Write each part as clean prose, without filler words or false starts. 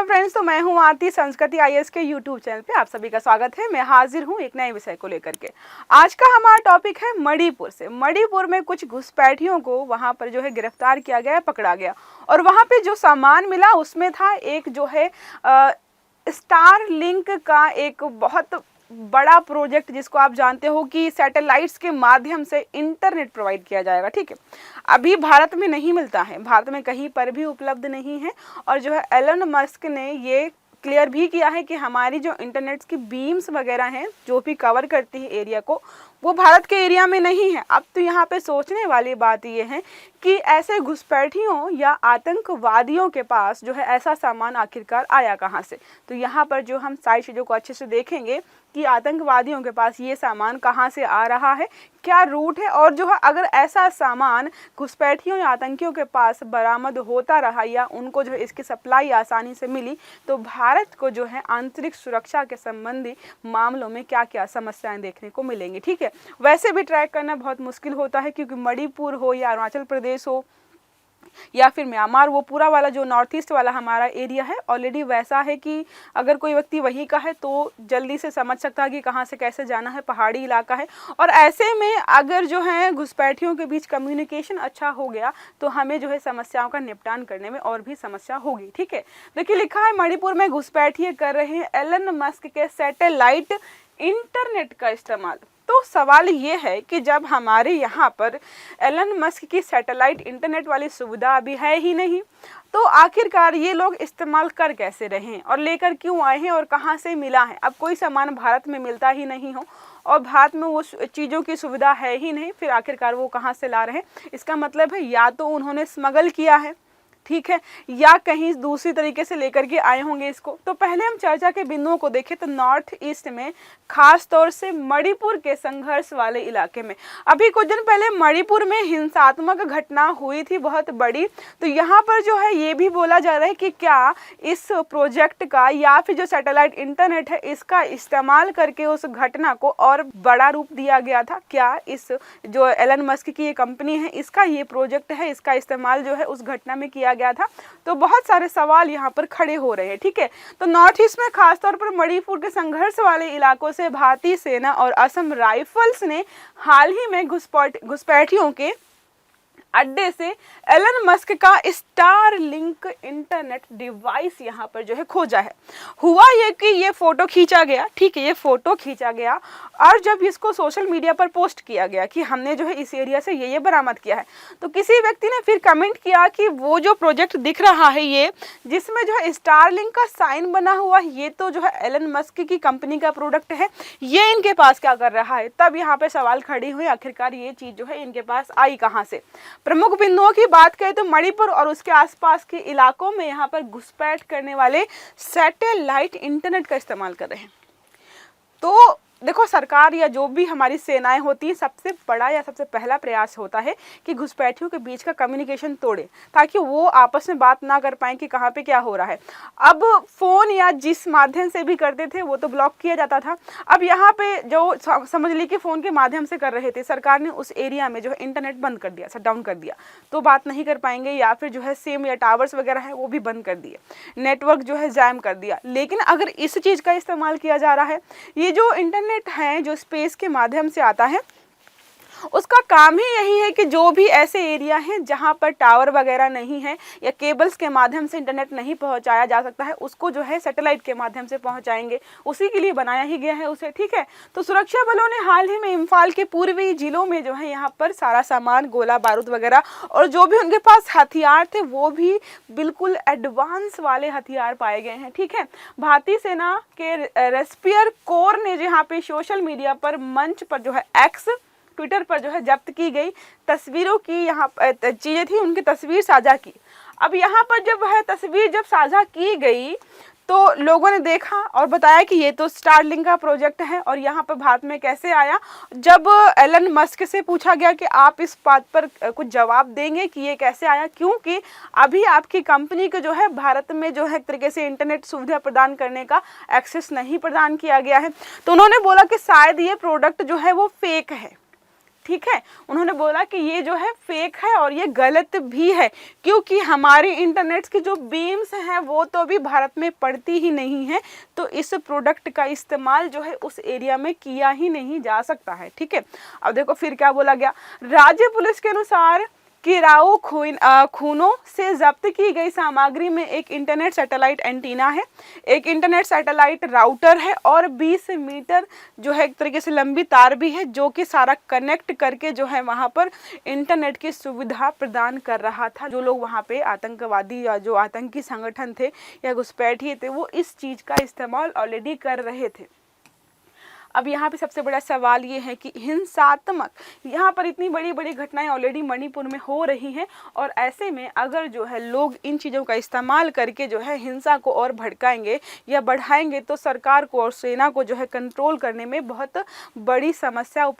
Friends, तो मैं हूं आरती संस्कृति आईएएस के यूट्यूब चैनल पे आप सभी का स्वागत है। मैं हाजिर हूं एक नए विषय को लेकर के। आज का हमारा टॉपिक है मणिपुर से। मणिपुर में कुछ घुसपैठियों को वहां पर जो है गिरफ्तार किया गया, पकड़ा गया और वहां पे जो सामान मिला उसमें था एक जो है स्टार लिंक का एक बहुत बड़ा प्रोजेक्ट, जिसको आप जानते हो कि सैटेलाइट्स के माध्यम से इंटरनेट प्रोवाइड किया जाएगा। ठीक है, अभी भारत में नहीं मिलता है, भारत में कहीं पर भी उपलब्ध नहीं है। और जो है एलन मस्क ने ये क्लियर भी किया है कि हमारी जो इंटरनेट की बीम्स वगैरह हैं जो भी कवर करती है एरिया को, वो भारत के एरिया में नहीं है। अब तो यहाँ पे सोचने वाली बात ये है कि ऐसे घुसपैठियों या आतंकवादियों के पास जो है ऐसा सामान आखिरकार आया कहाँ से। तो यहाँ पर जो हम सारी चीज़ों को अच्छे से देखेंगे कि आतंकवादियों के पास ये सामान कहाँ से आ रहा है, क्या रूट है, और जो है अगर ऐसा सामान घुसपैठियों या आतंकियों के पास बरामद होता रहा या उनको जो है इसकी सप्लाई आसानी से मिली, तो भारत को जो है आंतरिक सुरक्षा के संबंधी मामलों में क्या क्या समस्याएं देखने को मिलेंगी। ठीक है, वैसे भी ट्रैक करना बहुत मुश्किल होता है, क्योंकि मणिपुर हो या अरुणाचल प्रदेश हो या फिर म्यांमार, वो पूरा वाला जो नॉर्थ ईस्ट वाला हमारा एरिया है ऑलरेडी वैसा है कि अगर कोई व्यक्ति वहीं का है तो जल्दी से समझ सकता है कि कहाँ से कैसे जाना है, पहाड़ी इलाका है। और ऐसे में अगर जो है घुसपैठियों के बीच कम्युनिकेशन अच्छा हो गया तो हमें जो है समस्याओं का निपटान करने में और भी समस्या होगी। ठीक है, देखिए लिखा है मणिपुर में घुसपैठिए कर रहे हैं एलन मस्क के सैटेलाइट इंटरनेट का इस्तेमाल। तो सवाल ये है कि जब हमारे यहाँ पर एलन मस्क की सैटेलाइट इंटरनेट वाली सुविधा अभी है ही नहीं, तो आखिरकार ये लोग इस्तेमाल कर कैसे रहे हैं और लेकर क्यों आए हैं और कहाँ से मिला है। अब कोई सामान भारत में मिलता ही नहीं हो और भारत में वो चीज़ों की सुविधा है ही नहीं, फिर आखिरकार वो कहाँ से ला रहे हैं। इसका मतलब है या तो उन्होंने स्मगल किया है, ठीक है, या कहीं दूसरी तरीके से लेकर के आए होंगे इसको। तो पहले हम चर्चा के बिंदुओं को देखें तो नॉर्थ ईस्ट में, खास तौर से मणिपुर के संघर्ष वाले इलाके में अभी कुछ दिन पहले मणिपुर में हिंसात्मक घटना हुई थी बहुत बड़ी। तो यहाँ पर जो है ये भी बोला जा रहा है कि क्या इस प्रोजेक्ट का या फिर जो सैटेलाइट इंटरनेट है इसका इस्तेमाल करके उस घटना को और बड़ा रूप दिया गया था। क्या इस जो एलन मस्क की ये कंपनी है, इसका ये प्रोजेक्ट है, इसका इस्तेमाल जो है उस घटना में किया गया था। तो बहुत सारे सवाल यहाँ पर खड़े हो रहे हैं। ठीक है, तो नॉर्थ ईस्ट में खासतौर पर मणिपुर के संघर्ष वाले इलाकों से भारतीय सेना और असम राइफल्स ने हाल ही में घुसपैठियों के अड्डे से एलन मस्क का स्टार लिंक इंटरनेट डिवाइस यहाँ पर जो है खोजा है। हुआ ये कि ये फोटो खींचा गया, ठीक है, ये फोटो खींचा गया और जब इसको सोशल मीडिया पर पोस्ट किया गया कि हमने जो है इस एरिया से ये बरामद किया है, तो किसी व्यक्ति ने फिर कमेंट किया कि वो जो प्रोजेक्ट दिख रहा है ये जिसमें जो है स्टार लिंक का साइन बना हुआ, ये तो जो है एलन मस्क की कंपनी का प्रोडक्ट है, ये इनके पास क्या कर रहा है। तब यहाँ पे सवाल खड़ी हुई आखिरकार ये चीज़ जो है इनके पास आई कहाँ से। प्रमुख बिंदुओं की बात करें तो मणिपुर और उसके आसपास के इलाकों में यहाँ पर घुसपैठ करने वाले सैटेलाइट इंटरनेट का इस्तेमाल कर रहे हैं। तो देखो, सरकार या जो भी हमारी सेनाएं होती हैं, सबसे बड़ा या सबसे पहला प्रयास होता है कि घुसपैठियों के बीच का कम्युनिकेशन तोड़े, ताकि वो आपस में बात ना कर पाएं कि कहाँ पे क्या हो रहा है। अब फ़ोन या जिस माध्यम से भी करते थे वो तो ब्लॉक किया जाता था। अब यहाँ पे जो समझ ली कि फ़ोन के माध्यम से कर रहे थे, सरकार ने उस एरिया में जो है इंटरनेट बंद कर दिया, शट डाउन कर दिया, तो बात नहीं कर पाएंगे। या फिर जो है सिम या टावर्स वगैरह है वो भी बंद कर दिए, नेटवर्क जो है जैम कर दिया। लेकिन अगर इस चीज़ का इस्तेमाल किया जा रहा है, ये जो इंटरनेट है जो स्पेस के माध्यम से आता है, उसका काम ही यही है कि जो भी ऐसे एरिया हैं जहां पर टावर वगैरह नहीं है या केबल्स के माध्यम से इंटरनेट नहीं पहुंचाया जा सकता है, उसको जो है सैटेलाइट के माध्यम से पहुंचाएंगे। उसी के लिए बनाया ही गया है उसे। ठीक है, तो सुरक्षा बलों ने हाल ही में इम्फाल के पूर्वी जिलों में जो है यहाँ पर सारा सामान, गोला बारूद वगैरह और जो भी उनके पास हथियार थे वो भी बिल्कुल एडवांस वाले हथियार पाए गए हैं। ठीक है, भारतीय सेना के रेस्पियर कोर ने यहाँ पे सोशल मीडिया पर मंच पर जो है एक्स ट्विटर पर जो है जब्त की गई तस्वीरों की यहाँ चीज़ें थी, उनकी तस्वीर साझा की। अब यहाँ पर जब है तस्वीर जब साझा की गई तो लोगों ने देखा और बताया कि ये तो स्टारलिंक का प्रोजेक्ट है और यहाँ पर भारत में कैसे आया। जब एलन मस्क से पूछा गया कि आप इस बात पर कुछ जवाब देंगे कि ये कैसे आया, क्योंकि अभी आपकी कंपनी को जो है भारत में जो है एक तरीके से इंटरनेट सुविधा प्रदान करने का एक्सेस नहीं प्रदान किया गया है, तो उन्होंने बोला कि शायद ये प्रोडक्ट जो है वो फेक है। ठीक है। उन्होंने बोला कि ये जो है फेक है और ये गलत भी है, क्योंकि हमारी इंटरनेट की जो बीम्स हैं वो तो अभी भारत में पड़ती ही नहीं है, तो इस प्रोडक्ट का इस्तेमाल जो है उस एरिया में किया ही नहीं जा सकता है, ठीक है। अब देखो फिर क्या बोला गया, राज्य पुलिस के अनुसार किराऊ खूनों से जब्त की गई सामग्री में एक इंटरनेट सैटेलाइट एंटीना है, एक इंटरनेट सैटेलाइट राउटर है और 20 मीटर जो है एक तरीके से लंबी तार भी है, जो कि सारा कनेक्ट करके जो है वहाँ पर इंटरनेट की सुविधा प्रदान कर रहा था। जो लोग वहाँ पे आतंकवादी या जो आतंकी संगठन थे या घुसपैठिए थे, वो इस चीज़ का इस्तेमाल ऑलरेडी कर रहे थे। अब यहाँ पे सबसे बड़ा सवाल ये है कि हिंसात्मक, यहाँ पर इतनी बड़ी बड़ी घटनाएं ऑलरेडी मणिपुर में हो रही हैं, और ऐसे में अगर जो है लोग इन चीज़ों का इस्तेमाल करके जो है हिंसा को और भड़काएंगे या बढ़ाएंगे, तो सरकार को और सेना को जो है कंट्रोल करने में बहुत बड़ी समस्या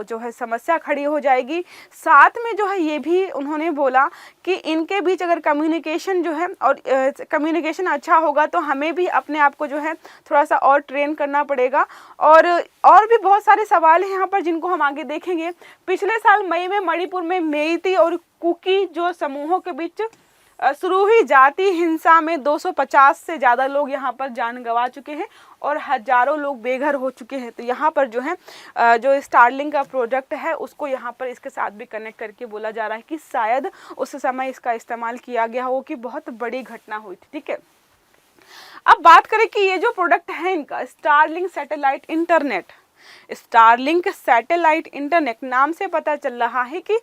जो है समस्या खड़ी हो जाएगी। साथ में जो है ये भी उन्होंने बोला कि इनके बीच अगर कम्युनिकेशन जो है और कम्युनिकेशन अच्छा होगा, तो हमें भी अपने आप को जो है थोड़ा सा और ट्रेन करना पड़ेगा। और भी बहुत सारे सवाल हैं यहाँ पर जिनको हम आगे देखेंगे। पिछले साल मई में मणिपुर में मेइती और कुकी जो समूहों के बीच शुरू हुई जाति हिंसा में 250 से ज़्यादा लोग यहाँ पर जान गंवा चुके हैं और हजारों लोग बेघर हो चुके हैं। तो यहाँ पर जो है जो स्टारलिंक का प्रोजेक्ट है उसको यहाँ पर इसके साथ भी कनेक्ट करके बोला जा रहा है कि शायद उस समय इसका इस्तेमाल किया गया हो कि बहुत बड़ी घटना हुई थी, ठीक है। अब बात करें कि ये जो प्रोडक्ट है इनका Starlink satellite internet, Starlink satellite internet नाम से पता चल रहा है कि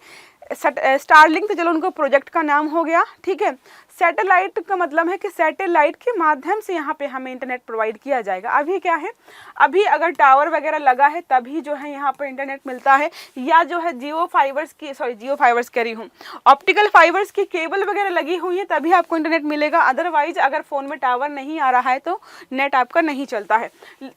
स्टारलिंक तो चलो उनको प्रोजेक्ट का नाम हो गया, ठीक है। सैटेलाइट का मतलब है कि सैटेलाइट के माध्यम से यहाँ पे हमें इंटरनेट प्रोवाइड किया जाएगा। अभी क्या है, अभी अगर टावर वगैरह लगा है तभी जो है यहाँ पर इंटरनेट मिलता है, या जो है जियो फाइबर्स कह रही हूँ, ऑप्टिकल फाइबर्स की केबल वगैरह लगी हुई है तभी आपको इंटरनेट मिलेगा। अदरवाइज अगर फ़ोन में टावर नहीं आ रहा है तो नेट आपका नहीं चलता है।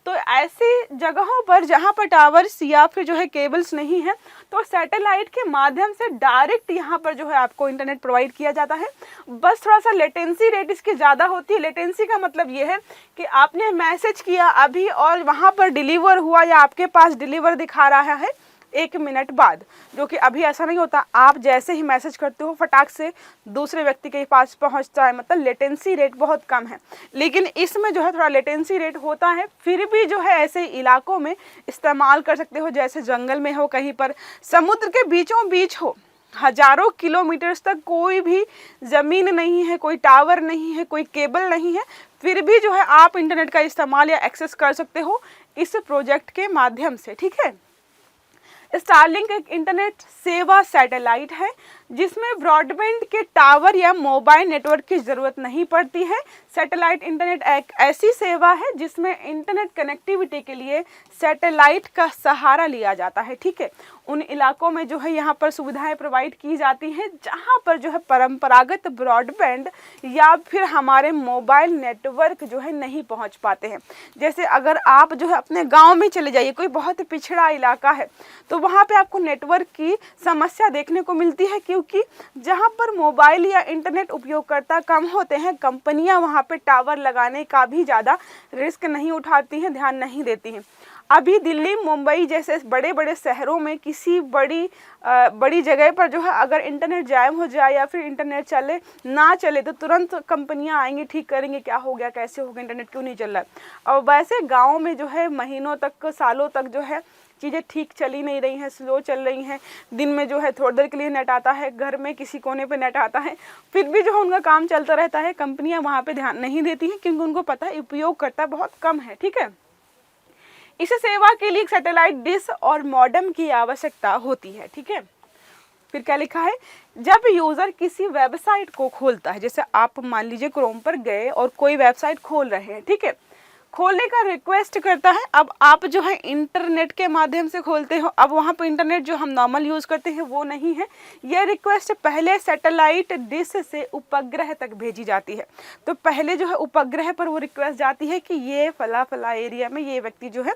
तो ऐसी जगहों पर जहाँ पर टावर्स या फिर जो है केबल्स नहीं है, तो सैटेलाइट के माध्यम से डायरेक्ट यहाँ पर जो है आपको इंटरनेट प्रोवाइड किया जाता है। बस थोड़ा सा लेटेंसी रेट इसकी ज़्यादा होती है। लेटेंसी का मतलब ये है कि आपने मैसेज किया अभी और वहाँ पर डिलीवर हुआ या आपके पास डिलीवर दिखा रहा है 1 मिनट बाद, जो कि अभी ऐसा नहीं होता। आप जैसे ही मैसेज करते हो फटाक से दूसरे व्यक्ति के पास पहुंचता है, मतलब लेटेंसी रेट बहुत कम है। लेकिन इसमें जो है थोड़ा लेटेंसी रेट होता है, फिर भी जो है ऐसे इलाकों में इस्तेमाल कर सकते हो, जैसे जंगल में हो, कहीं पर समुद्र के बीचों बीच हो, हजारों किलोमीटर्स तक कोई भी ज़मीन नहीं है, कोई टावर नहीं है, कोई केबल नहीं है, फिर भी जो है आप इंटरनेट का इस्तेमाल या एक्सेस कर सकते हो इस प्रोजेक्ट के माध्यम से, ठीक है। स्टारलिंक एक इंटरनेट सेवा सैटेलाइट है जिसमें ब्रॉडबैंड के टावर या मोबाइल नेटवर्क की ज़रूरत नहीं पड़ती है। सैटेलाइट इंटरनेट एक ऐसी सेवा है जिसमें इंटरनेट कनेक्टिविटी के लिए सैटेलाइट का सहारा लिया जाता है, ठीक है। उन इलाकों में जो है यहाँ पर सुविधाएं प्रोवाइड की जाती हैं जहाँ पर जो है परंपरागत ब्रॉडबैंड या फिर हमारे मोबाइल नेटवर्क जो है नहीं पहुँच पाते हैं। जैसे अगर आप जो है अपने गाँव में चले जाइए, कोई बहुत पिछड़ा इलाका है, तो वहाँ पे आपको नेटवर्क की समस्या देखने को मिलती है, क्योंकि जहाँ पर मोबाइल या इंटरनेट उपयोगकर्ता कम होते हैं, कंपनियाँ वहाँ पे टावर लगाने का भी ज़्यादा रिस्क नहीं उठाती हैं, ध्यान नहीं देती हैं। अभी दिल्ली, मुंबई जैसे बड़े बड़े शहरों में किसी बड़ी जगह पर जो है अगर इंटरनेट जाम हो जाए या फिर इंटरनेट ना चले तो तुरंत कंपनियां आएंगी, ठीक करेंगे, क्या हो गया, कैसे हो गया, इंटरनेट क्यों नहीं चल रहा है। और वैसे गाँव में जो है महीनों तक, सालों तक जो है चीज़ें ठीक चली नहीं रही हैं, स्लो चल रही हैं। दिन में जो है थोड़ी देर के लिए नेट आता है, घर में किसी कोने पे नेट आता है, फिर भी जो है उनका काम चलता रहता है। कंपनियां वहाँ पे ध्यान नहीं देती हैं क्योंकि उनको पता है उपयोगकर्ता बहुत कम है, ठीक है। इस सेवा के लिए सैटेलाइट डिश और मॉडेम की आवश्यकता होती है, ठीक है। फिर क्या लिखा है, जब यूज़र किसी वेबसाइट को खोलता है, जैसे आप मान लीजिए क्रोम पर गए और कोई वेबसाइट खोल रहे हैं, ठीक है, खोलने का रिक्वेस्ट करता है। अब आप जो है इंटरनेट के माध्यम से खोलते हो, अब वहाँ पर इंटरनेट जो हम नॉर्मल यूज़ करते हैं वो नहीं है। यह रिक्वेस्ट पहले सैटेलाइट डिश से उपग्रह तक भेजी जाती है। तो पहले जो है उपग्रह पर वो रिक्वेस्ट जाती है कि ये फला एरिया में ये व्यक्ति जो है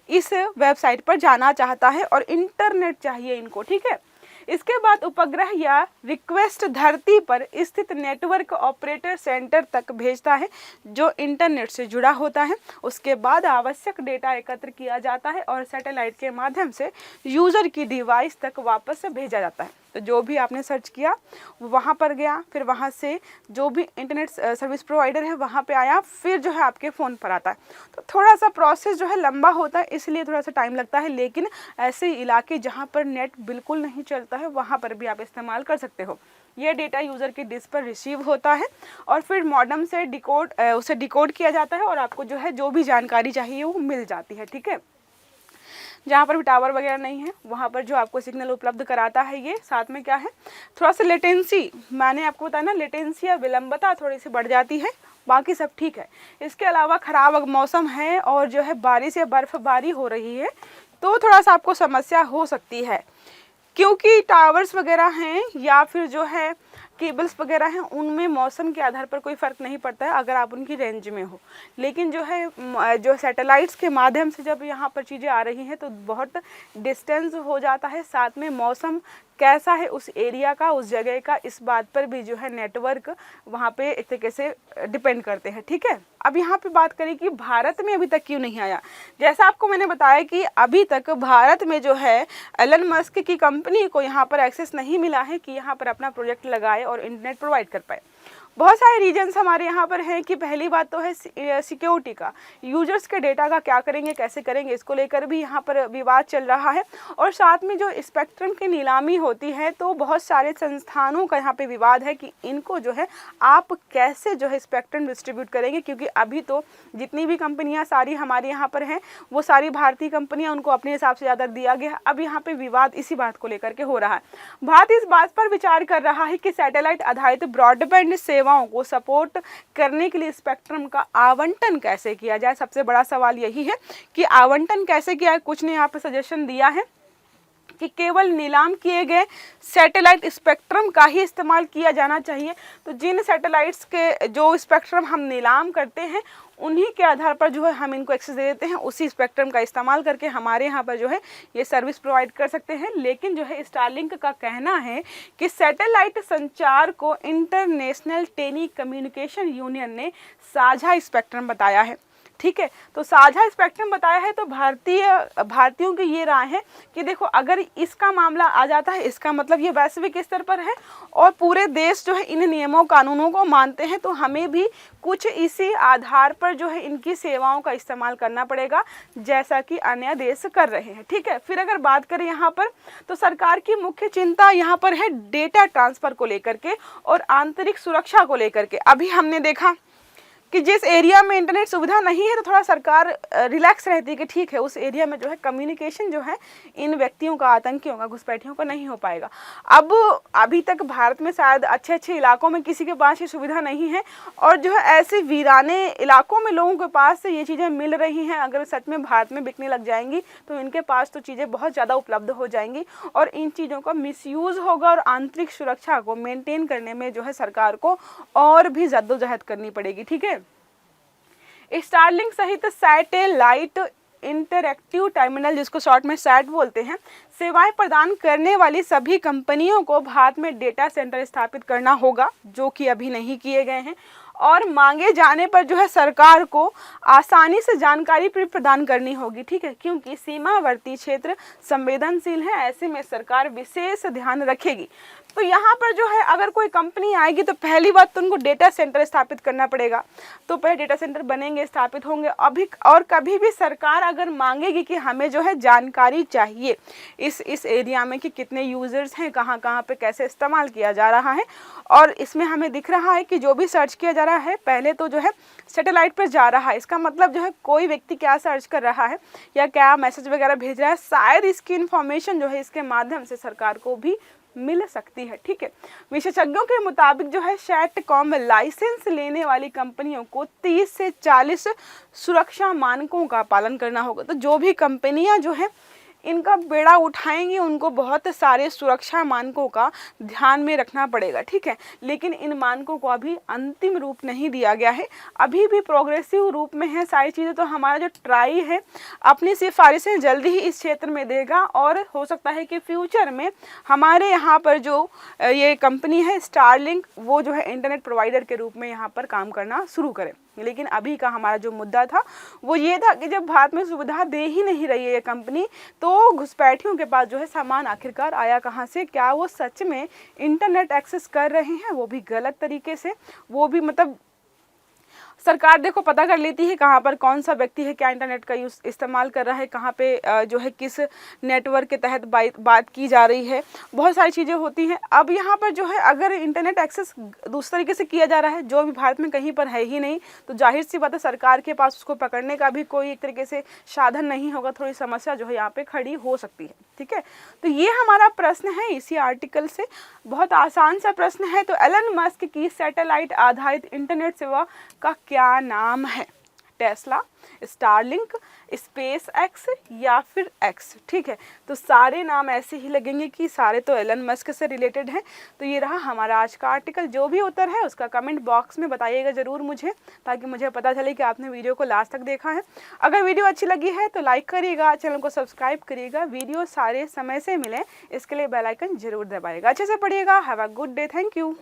इस वेबसाइट पर जाना चाहता है और इंटरनेट चाहिए इनको, ठीक है। इसके बाद उपग्रह या रिक्वेस्ट धरती पर स्थित नेटवर्क ऑपरेटर सेंटर तक भेजता है जो इंटरनेट से जुड़ा होता है। उसके बाद आवश्यक डेटा एकत्र किया जाता है और सैटेलाइट के माध्यम से यूजर की डिवाइस तक वापस भेजा जाता है। तो जो भी आपने सर्च किया वहाँ पर गया, फिर वहाँ से जो भी इंटरनेट सर्विस प्रोवाइडर है वहाँ पे आया, फिर जो है आपके फ़ोन पर आता है। तो थोड़ा सा प्रोसेस जो है लंबा होता है, इसलिए थोड़ा सा टाइम लगता है, लेकिन ऐसे इलाके जहाँ पर नेट बिल्कुल नहीं चलता है वहाँ पर भी आप इस्तेमाल कर सकते हो। ये डेटा यूज़र की डिस्क पर रिसीव होता है और फिर मॉडेम से उसे डिकोड किया जाता है और आपको जो है जो भी जानकारी चाहिए वो मिल जाती है। ठीक है, जहाँ पर भी टावर वगैरह नहीं है वहाँ पर जो आपको सिग्नल उपलब्ध कराता है ये। साथ में क्या है, थोड़ा सा लेटेंसी, मैंने आपको बताया ना, लेटेंसी या विलंबता थोड़ी सी बढ़ जाती है, बाकी सब ठीक है। इसके अलावा ख़राब मौसम है और जो है बारिश या बर्फ़बारी हो रही है तो थोड़ा सा आपको समस्या हो सकती है, क्योंकि टावर्स वगैरह हैं या फिर जो है केबल्स वगैरह हैं उनमें मौसम के आधार पर कोई फ़र्क नहीं पड़ता है अगर आप उनकी रेंज में हो। लेकिन जो है जो सैटेलाइट्स के माध्यम से जब यहाँ पर चीज़ें आ रही हैं तो बहुत डिस्टेंस हो जाता है, साथ में मौसम कैसा है उस एरिया का, उस जगह का, इस बात पर भी जो है नेटवर्क वहाँ पे एक तरीके से डिपेंड करते हैं। ठीक है, अब यहाँ पे बात करें कि भारत में अभी तक क्यों नहीं आया। जैसा आपको मैंने बताया कि अभी तक भारत में जो है एलन मस्क की कंपनी को यहाँ पर एक्सेस नहीं मिला है कि यहाँ पर अपना प्रोजेक्ट लगाए और इंटरनेट प्रोवाइड कर पाए। बहुत सारे रीजन्स हमारे यहाँ पर हैं कि पहली बात तो है सिक्योरिटी का, यूजर्स के डेटा का क्या करेंगे, कैसे करेंगे, इसको लेकर भी यहाँ पर विवाद चल रहा है। और साथ में जो स्पेक्ट्रम की नीलामी होती है तो बहुत सारे संस्थानों का यहाँ पे विवाद है कि इनको जो है आप कैसे जो है स्पेक्ट्रम डिस्ट्रीब्यूट करेंगे, क्योंकि अभी तो जितनी भी कंपनियाँ सारी हमारे यहाँ पर हैं वो सारी भारतीय कंपनियाँ, उनको अपने हिसाब से ज़्यादा दिया गया। अब यहाँ पर विवाद इसी बात को लेकर के हो रहा है। भारत इस बात पर विचार कर रहा है कि सैटेलाइट आधारित ब्रॉडबैंड सेवाओं को सपोर्ट करने के लिए स्पेक्ट्रम का आवंटन कैसे किया जाए। सबसे बड़ा सवाल यही है कि आवंटन कैसे किया है। कुछ ने यहाँ पे सजेशन दिया है कि केवल नीलाम किए गए सैटेलाइट स्पेक्ट्रम का ही इस्तेमाल किया जाना चाहिए। तो जिन सैटेलाइट्स के जो स्पेक्ट्रम हम नीलाम करते हैं उन्हीं के आधार पर जो है हम इनको एक्सेस दे देते हैं, उसी स्पेक्ट्रम का इस्तेमाल करके हमारे यहाँ पर जो है ये सर्विस प्रोवाइड कर सकते हैं। लेकिन जो है स्टारलिंक का कहना है कि सैटेलाइट संचार को इंटरनेशनल टेली कम्युनिकेशन यूनियन ने साझा स्पेक्ट्रम बताया है। ठीक है, तो साझा स्पेक्ट्रम बताया है तो भारतीयों की ये राय है कि देखो अगर इसका मामला आ जाता है इसका मतलब ये वैश्विक स्तर पर है और पूरे देश जो है इन नियमों कानूनों को मानते हैं, तो हमें भी कुछ इसी आधार पर जो है इनकी सेवाओं का इस्तेमाल करना पड़ेगा जैसा कि अन्य देश कर रहे हैं। ठीक है, फिर अगर बात करें यहाँ पर तो सरकार की मुख्य चिंता यहाँ पर है डेटा ट्रांसफ़र को लेकर के और आंतरिक सुरक्षा को लेकर के। अभी हमने देखा कि जिस एरिया में इंटरनेट सुविधा नहीं है तो थोड़ा सरकार रिलैक्स रहती है कि ठीक है उस एरिया में जो है कम्युनिकेशन जो है इन व्यक्तियों का, आतंकियों का, घुसपैठियों का नहीं हो पाएगा। अब अभी तक भारत में शायद अच्छे अच्छे इलाकों में किसी के पास ये सुविधा नहीं है और जो है ऐसे वीराने इलाकों में लोगों के पास से ये चीज़ें मिल रही हैं। अगर सच में भारत में बिकने लग जाएंगी तो इनके पास तो चीज़ें बहुत ज़्यादा उपलब्ध हो जाएंगी और इन चीज़ों का मिसयूज़ होगा और आंतरिक सुरक्षा को मेनटेन करने में जो है सरकार को और भी जद्दोजहद करनी पड़ेगी। ठीक है, स्टारलिंक सहित सैटेलाइट इंटरएक्टिव टर्मिनल, जिसको शॉर्ट में सैट बोलते हैं, सेवाएं प्रदान करने वाली सभी कंपनियों को भारत में डेटा सेंटर स्थापित करना होगा जो कि अभी नहीं किए गए हैं और मांगे जाने पर जो है सरकार को आसानी से जानकारी प्रदान करनी होगी। ठीक है, क्योंकि सीमावर्ती क्षेत्र संवेदनशील है, ऐसे में सरकार विशेष ध्यान रखेगी। तो यहाँ पर जो है अगर कोई कंपनी आएगी तो पहली बात तो उनको डेटा सेंटर स्थापित करना पड़ेगा, तो पहले डेटा सेंटर बनेंगे, स्थापित होंगे। अभी और कभी भी सरकार अगर मांगेगी कि हमें जो है जानकारी चाहिए इस एरिया में कि कितने यूज़र्स हैं, कहाँ कहाँ पे कैसे इस्तेमाल किया जा रहा है, और इसमें हमें दिख रहा है कि जो भी सर्च किया जा रहा है पहले तो जो है सैटेलाइट पर जा रहा है। इसका मतलब जो है कोई व्यक्ति क्या सर्च कर रहा है या क्या मैसेज वगैरह भेज रहा है, शायद इसकी इन्फॉर्मेशन जो है इसके माध्यम से सरकार को भी मिल सकती है। ठीक है, विशेषज्ञों के मुताबिक जो है सैटकॉम लाइसेंस लेने वाली कंपनियों को 30 से 40 सुरक्षा मानकों का पालन करना होगा। तो जो भी कंपनियां जो है इनका बेड़ा उठाएंगे उनको बहुत सारे सुरक्षा मानकों का ध्यान में रखना पड़ेगा, ठीक है। लेकिन इन मानकों को अभी अंतिम रूप नहीं दिया गया है, अभी भी प्रोग्रेसिव रूप में है सारी चीज़ें। तो हमारा जो ट्राई है अपनी सिफारिशें जल्दी ही इस क्षेत्र में देगा और हो सकता है कि फ्यूचर में हमारे यहाँ पर जो ये कंपनी है स्टारलिंक, वो जो है इंटरनेट प्रोवाइडर के रूप में यहाँ पर काम करना शुरू करे। लेकिन अभी का हमारा जो मुद्दा था वो ये था कि जब भारत में सुविधा दे ही नहीं रही है ये कंपनी, तो घुसपैठियों के पास जो है सामान आखिरकार आया कहाँ से? क्या वो सच में इंटरनेट एक्सेस कर रहे हैं, वो भी गलत तरीके से? वो भी मतलब सरकार देखो पता कर लेती है कहाँ पर कौन सा व्यक्ति है, क्या इंटरनेट का यूज़ इस्तेमाल कर रहा है, कहाँ पे जो है किस नेटवर्क के तहत बात की जा रही है, बहुत सारी चीज़ें होती हैं। अब यहाँ पर जो है अगर इंटरनेट एक्सेस दूसरे तरीके से किया जा रहा है जो भी भारत में कहीं पर है ही नहीं, तो जाहिर सी बात है सरकार के पास उसको पकड़ने का भी कोई एक तरीके से साधन नहीं होगा, थोड़ी समस्या जो है यहाँ पर खड़ी हो सकती है, ठीक है। तो ये हमारा प्रश्न है इसी आर्टिकल से, बहुत आसान सा प्रश्न है। तो एलन मस्क की सैटेलाइट आधारित इंटरनेट सेवा का क्या नाम है? टेस्ला, स्टारलिंक, स्पेस एक्स या फिर एक्स, ठीक है। तो सारे नाम ऐसे ही लगेंगे कि सारे तो एलन मस्क से रिलेटेड हैं। तो ये रहा हमारा आज का आर्टिकल। जो भी उत्तर है उसका कमेंट बॉक्स में बताइएगा ज़रूर मुझे, ताकि मुझे पता चले कि आपने वीडियो को लास्ट तक देखा है। अगर वीडियो अच्छी लगी है तो लाइक करिएगा, चैनल को सब्सक्राइब करिएगा, वीडियो सारे समय से मिले इसके लिए बेल आइकन जरूर दबाइएगा। अच्छे से पढ़िएगा। Have a good day. Thank you.